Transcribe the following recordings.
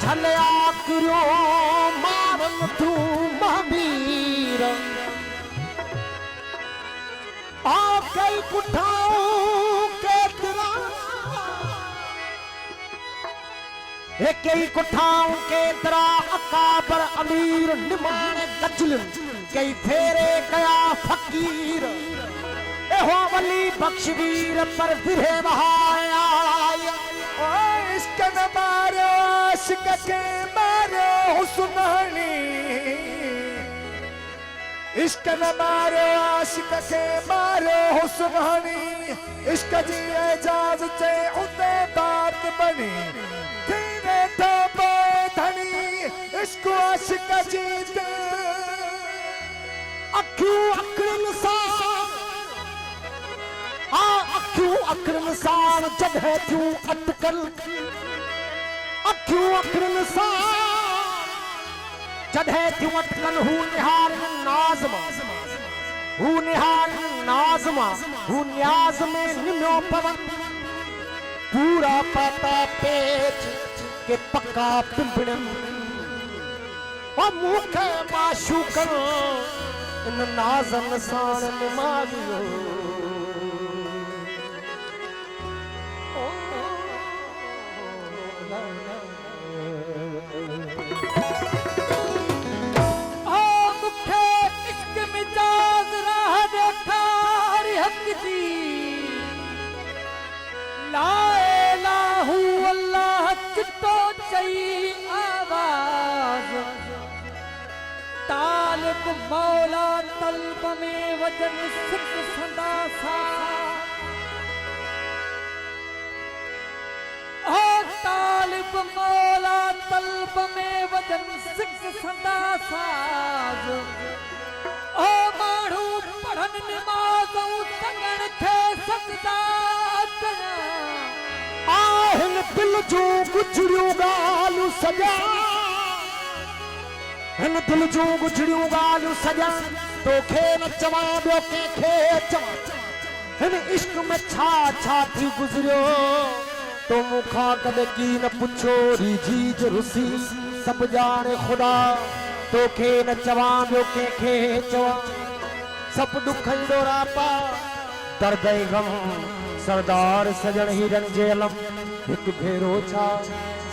झलिया किरियो मारन तूं महावीर आ कई कुठाऊं केतिरा कई कुठाऊं केतिरा अकाबर अमीर निमाणे गजलन कई फेरे कया फकीर एहो वली बख्शवीर पर फिरे बहाया इश्क न मारो आशिक के मारो हुस्नानी इश्क न मारो आशिक के मारो हुस्नानी इश्क जी एजाज चे उते बात बनी धीरे तो बोए धनी इश्क आशिक जीते अखियों अखरन सां अखियों अखरन सां जॾहिं थियूं अटकल अखियों अखरन सां जॾहिं थियूं अटकल हू निहारन नाज़मा हू निहारन नाज़मा हू न्याज़ में निम्यो पवन पूरा पाता पेच के पक्का पिंपड़न और मूंखे माशूकन इन नाज़न साण निमागियो तालिब मौला तलब में वजन सिक संदासा तालिब मौला तलब में वजन सिक संदासा ओ माण्हू पढ़न निमाज़ूं संगण खे सजदा कया आहिन दिल जूं गुजरियूं ॻाल्हियूं सॼा हिन दिल जूं गुजरियूं ॻाल्हियूं सॼा तोखे न चवां ॿियो कंहिंखे चवां हिन इश्क में छा छा थी गुज़रियो तो मूंखां कॾहिं की न पुछो रीझी जो रुसी सभु ॼाणे ख़ुदा तोखे न चवां ॿियो कंहिंखे चवां सभु ॾुख ईंदो रापा दर्द ऐं ग़म सरदार सजण हीरन जे अलम हिकु भेरो छा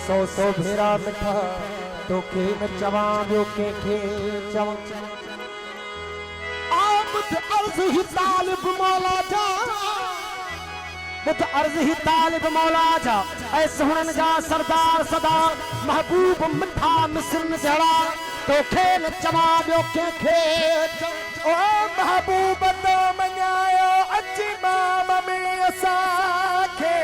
सौ सौ भेरा मिठा तोखे न चवां ॿियो कंहिंखे चवां आमद अर्ज़ ही तालिब मौला जा बुध अर्ज़ ही तालिब मौला जा ऐं सुहणन जा सरदार सदा महबूब मिठा मिसन जड़ा तोखे न चवां ॿियो कंहिंखे ओ महबूब तो मञायो अची माम में असांखे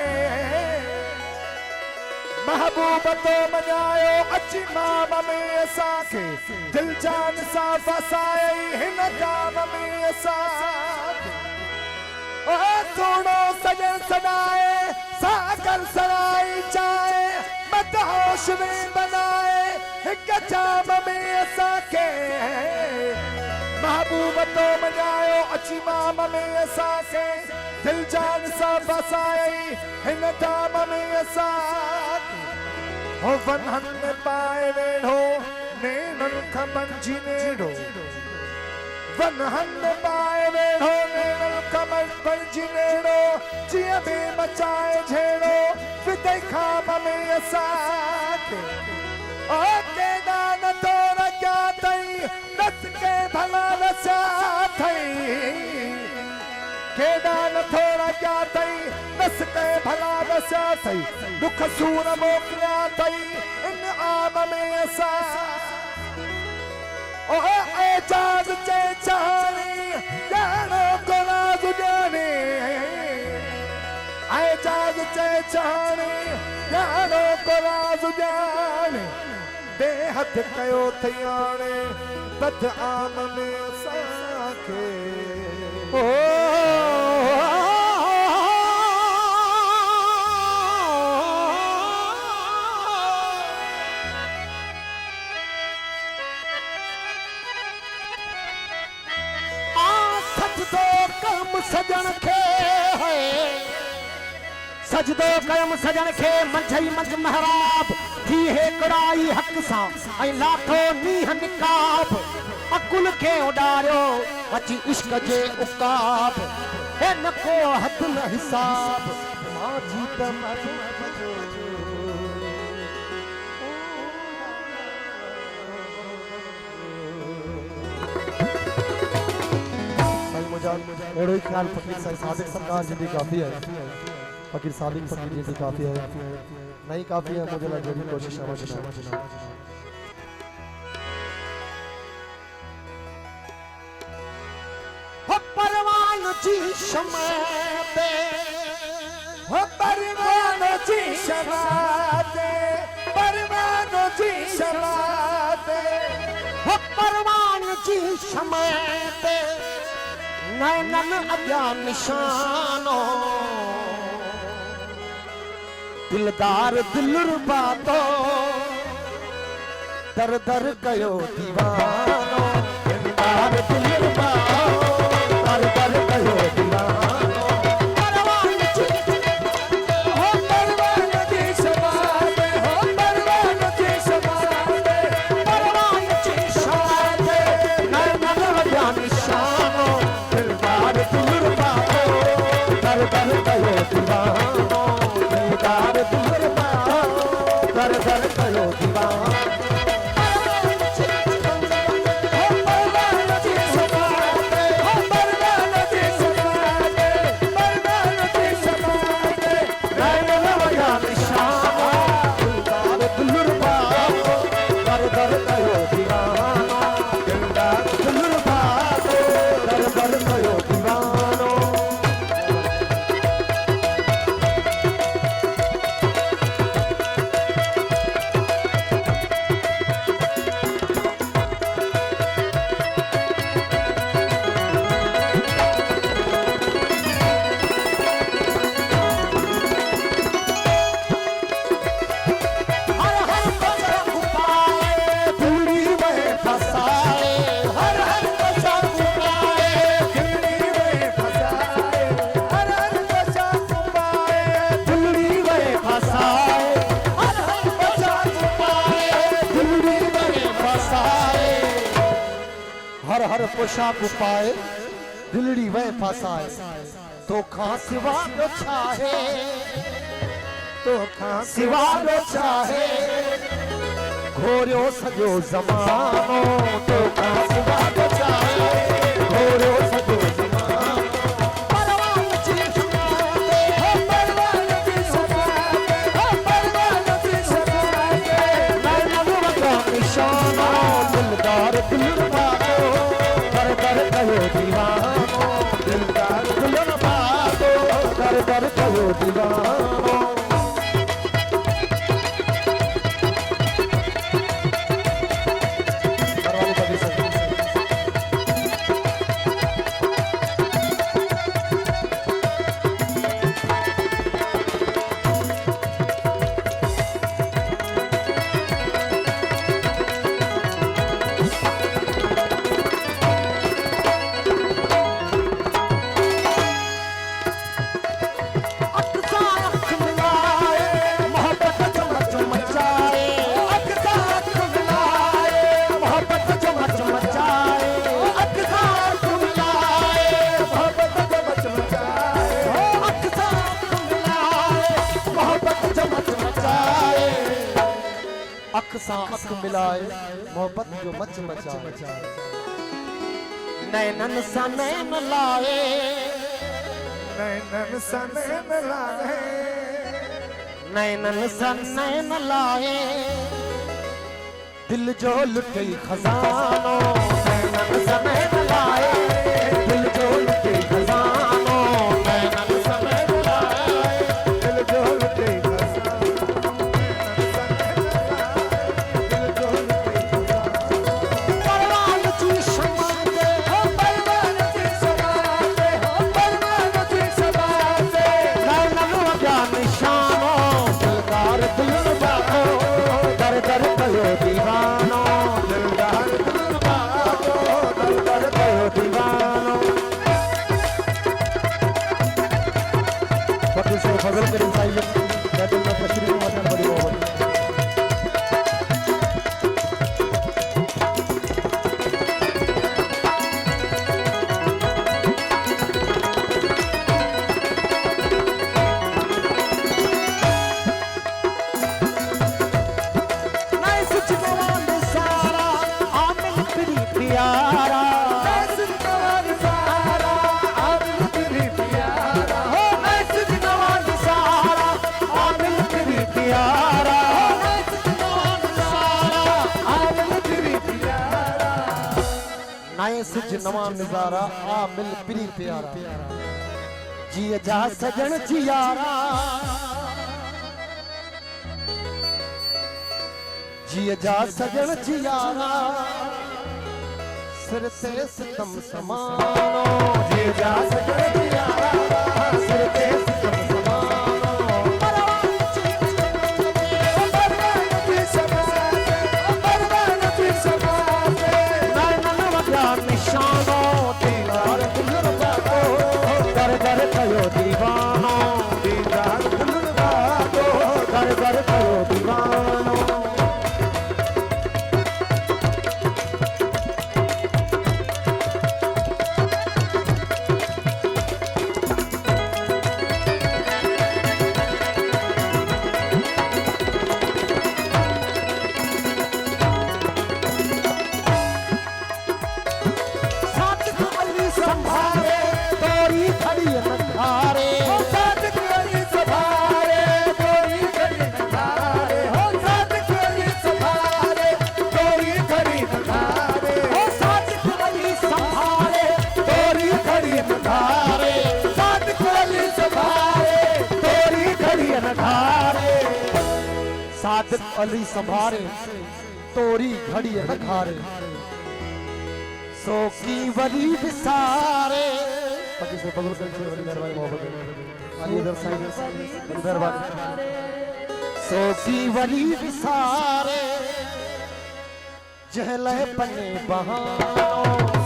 महबूब तो मञायो अची माम में असांखे दिल जान सां फसाए हिन काम में असांखे ओ सोनो सजन सदाए सागर सराई चाहे मदहोश में बनाए हिक जाम में असांखे महबूब तो मञायो अची माम में असांखे दिल जान सां फसाए हिन जाम में असांखे हो वनहन में पाए वेठो नेनन खां मंझि नेड़ो वनहन में पाए वेठो नेनन खां मंझि नेड़ो जीअं बि मचाए झेड़ो विदे खाम में असांखे ओ केॾा नथो रखिया अथई नस के भला नसिया अथई केॾा नथो रखिया अथई नस के भला नसिया अथई दुख सूर मोकिलिया अथई इन आम में असां ओ एजाज़ चे चाणी ॼाणो गुनाज़ ॼाणे एजाज़ चे चाणी ॼाणो गुनाज़ ॼाणे बेहद कयो थयाणे बद आम में असांखे सजन खे सजदो कयम सजन खे मंझई मंझ महराब थी हेकड़ाई हक सां ऐं लाथो नीह निकाब अकुल खे उॾारियो अची इश्क जे उकाब हे न को हद न हिसाब मां जीत अहिड़ो ई ख्याल फ़कीर साईं सादिक सरकार जी बि काफ़ी आहे फ़कीर सादिक फ़कीर जी बि काफ़ी आहे नई काफ़ी है मुझे लगे भी कोशिश है हो परवान जी शमा पे हो परवान जी शमा पे परवान जी शमा पे हो परवान जी शमा पे नैनन अॻियां निशानो दिलदार दिलरुबा तो दर दर कयो दीवानो दिलदार दिलरुबा दर दर कयो दीवानो परवान जी हो परवान जी शमा पे हो परवान जी शमा पे परवान जी शमा पे नैनन अॻियां निशानो दिलदार दिलरुबा तो दर दर कयो दीवानो दिलदार दिलरुबा दर दर कयो दीवानो हर पोशाक पाए दिलड़ी वह फसाए तो खां सिवा ॿियो छा है तो खां सिवा ॿियो छा है घोरियो सॼो ज़मानो तो खां सिवा ॿियो छा है घोरियो सॼो ज़मानो परवान जी शमा पे हो परवान जी शमा पे हो परवान जी शमा पे नैनन अॻियां निशानो दिलदार दिलरुबा दर दर कयो दीवानो दिलदार दिलरुबा दर दर कयो दीवानो अख सां अख मिलाए मोहब्बत जो मच मचाए नैनन सां नैन लाए नैनन सा नैन लाए नैनन सां नैन लाए दिल जो लुटई खजानो नैनन सां नैन लाए दिल जो लुटई खजानो नैनन सां नैन लाए दिल जो लुटे परवान जी शमा पे हो परवान जी शमा पे हो परवान जी शमा पे नैनन अॻियां निशानो दिलदार दिलरुबा दर दर कयो दीवानो दिलदार दिलरुबा दर दर कयो दीवानो फकीर से फजल करीम साईं के दिल में तशरीफ वतन बड़ी मोहब्बत नए सिज नवा नजारा आ मिल पिरी प्यारा जिए जा सजन जियारा जिए जा सजन जियारा सिर ते सितम समानो जिए जा सजन जियारा सिर ते सितम समानो निशानो दीदार दुल्हन बातो दर दर कयो दीवानो दीदार दुल्हन बातो दर दर कयो दीवानो संभारे तोरी खड़ी नखारे हो साथ कोई संभारे तोरी खड़ी नखारे हो साथ कोई संभारे तोरी खड़ी नखारे हो साथ कोई संभारे तोरी खड़ी नखारे साथ कोई संभारे तोरी खड़ी नखारे सादिक अली संभारे तोरी घड़ी नखारे सो की वली विसारे पति से बगल करके वली दरबार मोहब्बत अली इधर साइड दरबार सो की वली विसारे जहले पन्ने बहानो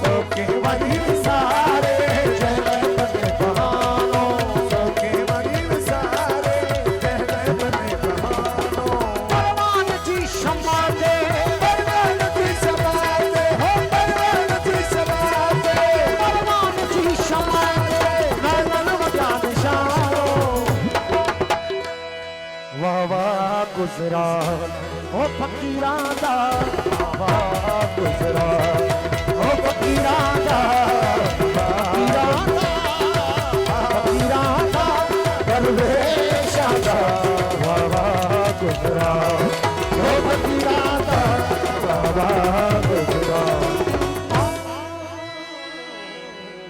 सो की वली विसारे जहले पन्ने बहानो सो की वली विसारे जहले पन्ने बहानो परवान जी शम्मा दे परवान जी शम्मा दे हो परवान जी शम्मा दे परवान जी शम्मा दे नैनन वजान शानो वाह वाह गुजरा ओ फकीरां दा वाह गुजरा ओ फकीरां दा फकीरां दा दरवेशां दा वाह वाह गुजरा